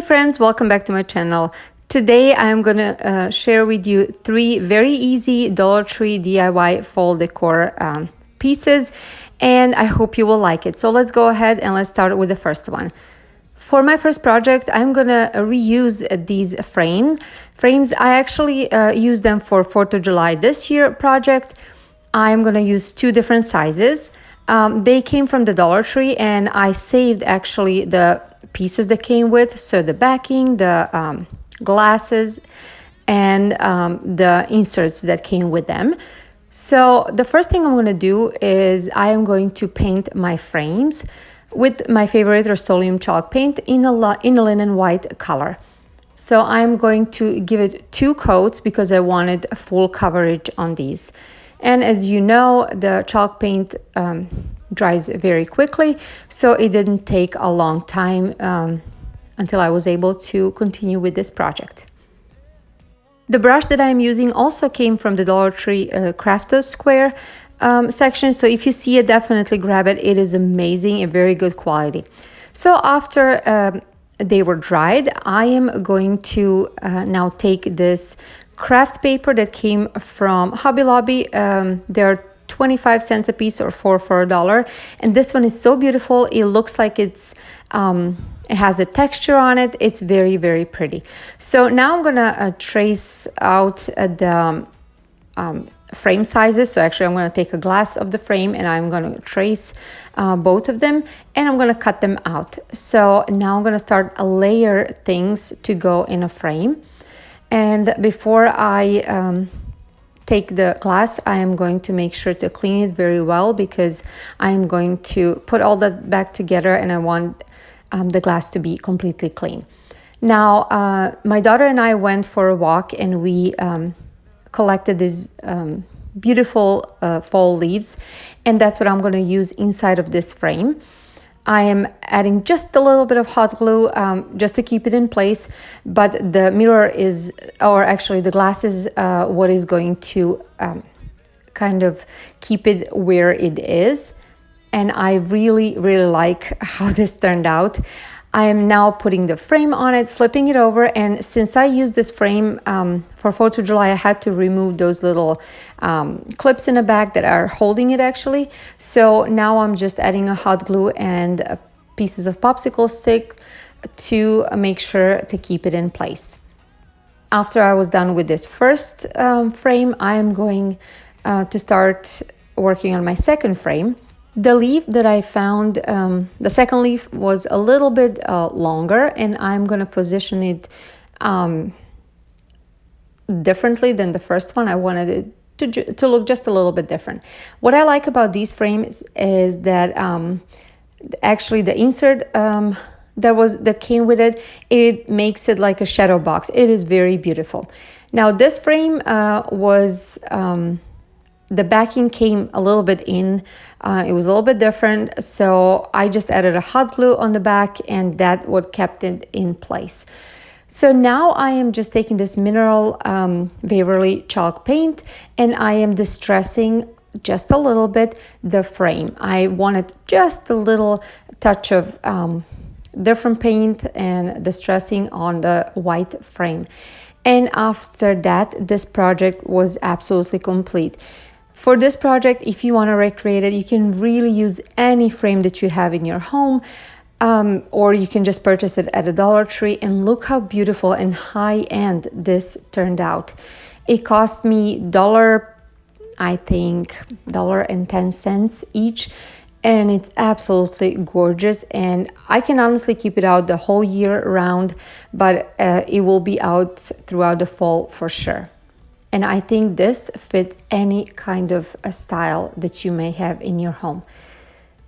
friends, welcome back to my channel. Today I'm gonna share with you 3 very easy Dollar Tree DIY fall decor pieces, and I hope you will like it. So let's go ahead and let's start with the first one. For my first project, I'm gonna reuse these frames. I actually used them for 4th of July this year project. I'm gonna use 2 different sizes. They came from the Dollar Tree, and I saved actually the pieces that came with, so the backing, the glasses, and the inserts that came with them. So the first thing I'm going to do is I am going to paint my frames with my favorite Rust-Oleum chalk paint in a linen white color. So I'm going to give it 2 coats because I wanted full coverage on these. And as you know, the chalk paint dries very quickly, so it didn't take a long time until I was able to continue with this project. The brush that I'm using also came from the Dollar Tree Crafter's Square section, so if you see it, definitely grab it. It is amazing and very good quality. So after they were dried, I am going to now take this craft paper that came from Hobby Lobby. They're 25 cents a piece or for $1, and this one is so beautiful. It looks like it has a texture on it. It's very, very pretty. So now I'm gonna trace out the frame sizes. So actually I'm gonna take a glass of the frame and I'm gonna trace both of them, and I'm gonna cut them out. So now I'm gonna start layer things to go in a frame. And before I take the glass, I am going to make sure to clean it very well because I'm going to put all that back together, and I want the glass to be completely clean. Now, my daughter and I went for a walk, and we collected these beautiful fall leaves, and that's what I'm going to use inside of this frame. I am adding just a little bit of hot glue just to keep it in place, but the mirror is, or actually the glass is what is going to kind of keep it where it is. And I really, really like how this turned out. I am now putting the frame on it, flipping it over, and since I used this frame for 4th of July, I had to remove those little clips in the back that are holding it actually. So now I'm just adding a hot glue and pieces of popsicle stick to make sure to keep it in place. After I was done with this first frame, I am going to start working on my second frame. The leaf that I found, the second leaf was a little bit longer, and I'm going to position it differently than the first one. I wanted it to look just a little bit different. What I like about these frames is that actually the insert that came with it, it makes it like a shadow box. It is very beautiful. Now this frame was... the backing came a little bit in, it was a little bit different, so I just added a hot glue on the back, and that what kept it in place. So now I am just taking this mineral Waverly chalk paint, and I am distressing just a little bit the frame. I wanted just a little touch of different paint and distressing on the white frame. And after that, this project was absolutely complete. For this project, if you want to recreate it, you can really use any frame that you have in your home, or you can just purchase it at a Dollar Tree, and look how beautiful and high-end this turned out. It cost me I think $1.10 each, and it's absolutely gorgeous, and I can honestly keep it out the whole year round, but it will be out throughout the fall for sure. And I think this fits any kind of a style that you may have in your home.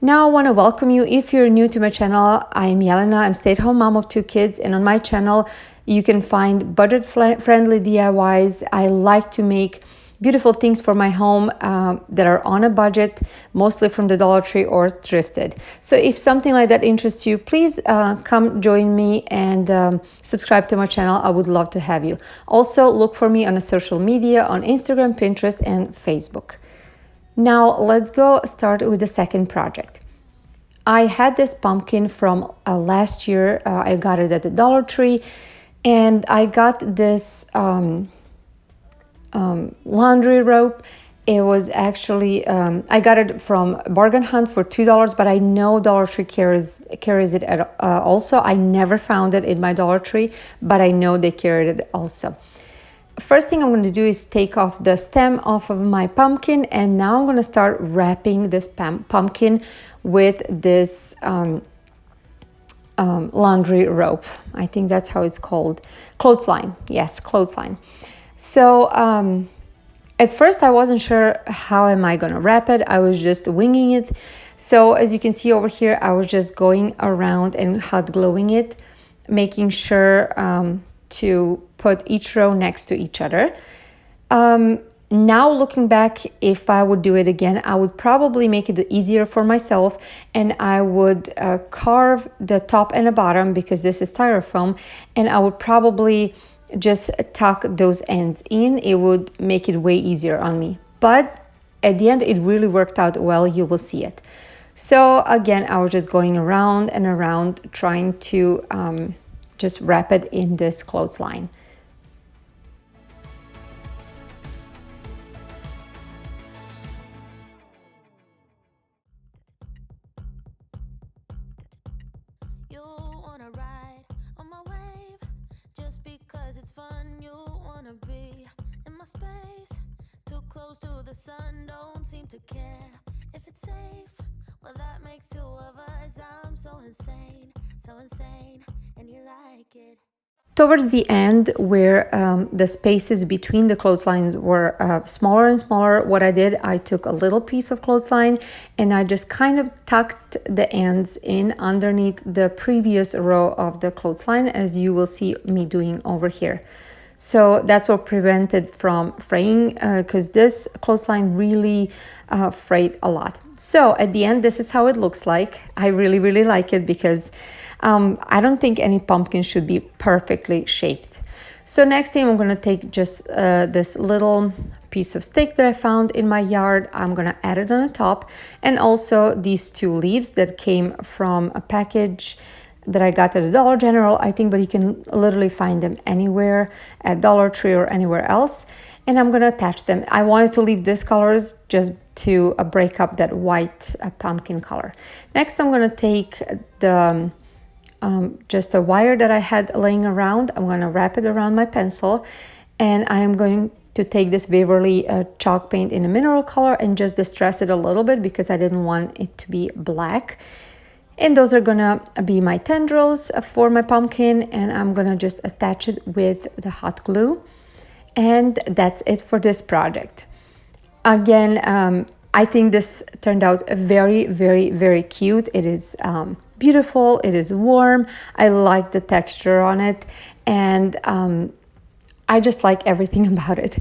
Now I want to welcome you. If you're new to my channel, I'm Jelena. I'm a stay-at-home mom of 2 kids, and on my channel you can find budget-friendly DIYs. I like to make beautiful things for my home that are on a budget, mostly from the Dollar Tree or thrifted. So if something like that interests you, please come join me and subscribe to my channel. I would love to have you. Also, look for me on a social media on Instagram, Pinterest, and Facebook. Now let's go start with the second project. I had this pumpkin from last year. I got it at the Dollar Tree, and I got this laundry rope. It was actually I got it from Bargain Hunt for $2, but I know Dollar Tree carries it at, also. I never found it in my Dollar Tree, but I know they carried it also. First thing I'm going to do is take off the stem off of my pumpkin, and now I'm going to start wrapping this pumpkin with this laundry rope. I think that's how it's called. Clothesline. Yes, clothesline. So at first I wasn't sure how am I gonna wrap it. I was just winging it. So as you can see over here, I was just going around and hot gluing it, making sure to put each row next to each other. Now looking back, if I would do it again, I would probably make it easier for myself, and I would carve the top and the bottom because this is styrofoam, and I would probably just tuck those ends in. It would make it way easier on me, but at the end it really worked out well. You will see it. So again, I was just going around and around trying to just wrap it in this clothesline. Sun don't seem to care if it's safe. Well, that makes two of us. I'm so insane, and you like it. Towards the end, where the spaces between the clotheslines were smaller and smaller, what I did, I took a little piece of clothesline and I just kind of tucked the ends in underneath the previous row of the clothesline, as you will see me doing over here. So that's what prevented from fraying, because this clothesline really frayed a lot. So at the end, this is how it looks like. I really like it because I don't think any pumpkin should be perfectly shaped. So next thing, I'm gonna take just this little piece of stick that I found in my yard. I'm gonna add it on the top, and also these two leaves that came from a package that I got at the Dollar General, I think, but you can literally find them anywhere at Dollar Tree or anywhere else. And I'm gonna attach them. I wanted to leave these colors just to break up that white pumpkin color. Next, I'm gonna take the just a wire that I had laying around. I'm gonna wrap it around my pencil, and I am going to take this Waverly chalk paint in a mineral color and just distress it a little bit because I didn't want it to be black. And those are gonna be my tendrils for my pumpkin, and I'm gonna just attach it with the hot glue. And that's it for this project. Again, I think this turned out very cute. It is beautiful, it is warm, I like the texture on it, and I just like everything about it.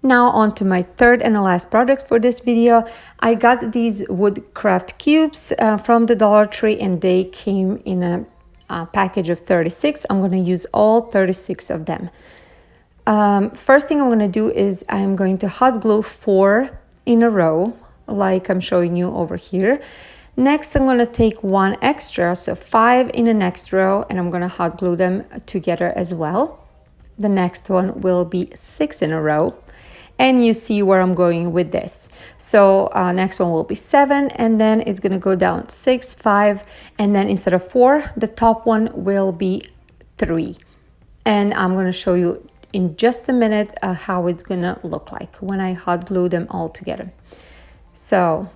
Now on to my third and last project for this video. I got these woodcraft cubes from the Dollar Tree, and they came in a package of 36. I'm going to use all 36 of them. First thing I'm going to do is I'm going to hot glue 4 in a row, like I'm showing you over here. Next, I'm going to take 1 extra, so 5 in the next row, and I'm going to hot glue them together as well. The next one will be 6 in a row. And you see where I'm going with this. So next one will be 7, and then it's gonna go down 6, 5, and then instead of 4, the top one will be 3. And I'm gonna show you in just a minute how it's gonna look like when I hot glue them all together. So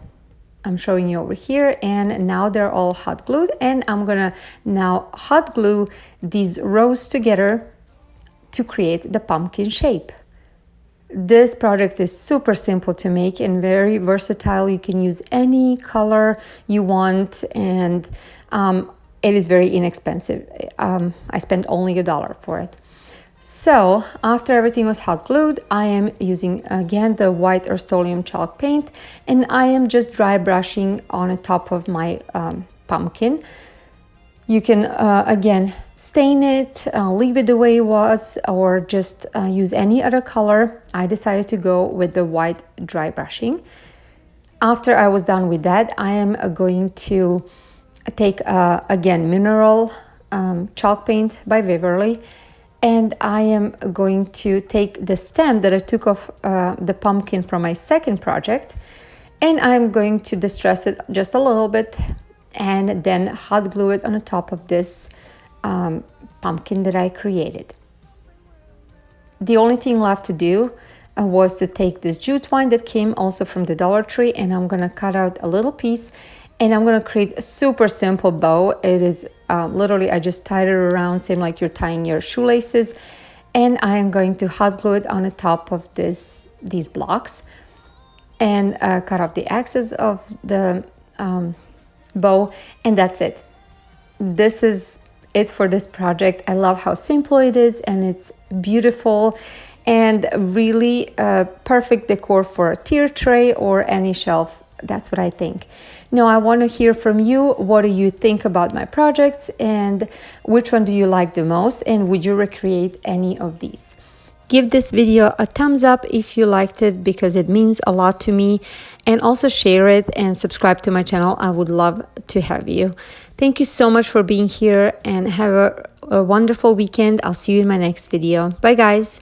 I'm showing you over here, and now they're all hot glued, and I'm gonna now hot glue these rows together to create the pumpkin shape. This project is super simple to make and very versatile. You can use any color you want, and it is very inexpensive. I spent only $1 for it. So after everything was hot glued, I am using again the white Rust-Oleum chalk paint, and I am just dry brushing on the top of my pumpkin. You can again stain it, leave it the way it was, or just use any other color. I decided to go with the white dry brushing. After I was done with that, I am going to take again mineral chalk paint by Waverly, and I am going to take the stem that I took off the pumpkin from my second project, and I'm going to distress it just a little bit and then hot glue it on the top of this pumpkin that I created. The only thing left to do was to take this jute twine that came also from the Dollar Tree, and I'm gonna cut out a little piece, and I'm gonna create a super simple bow. It is literally, I just tied it around, same like you're tying your shoelaces, and I am going to hot glue it on the top of these blocks and cut off the axis of the bow, and that's it. This is it for this project. I love how simple it is, and it's beautiful and really perfect decor for a tier tray or any shelf. That's what I think. Now I want to hear from you. What do you think about my projects, and which one do you like the most, and would you recreate any of these? Give this video a thumbs up if you liked it, because it means a lot to me, and also share it and subscribe to my channel. I would love to have you. Thank you so much for being here, and have a wonderful weekend. I'll see you in my next video. Bye guys.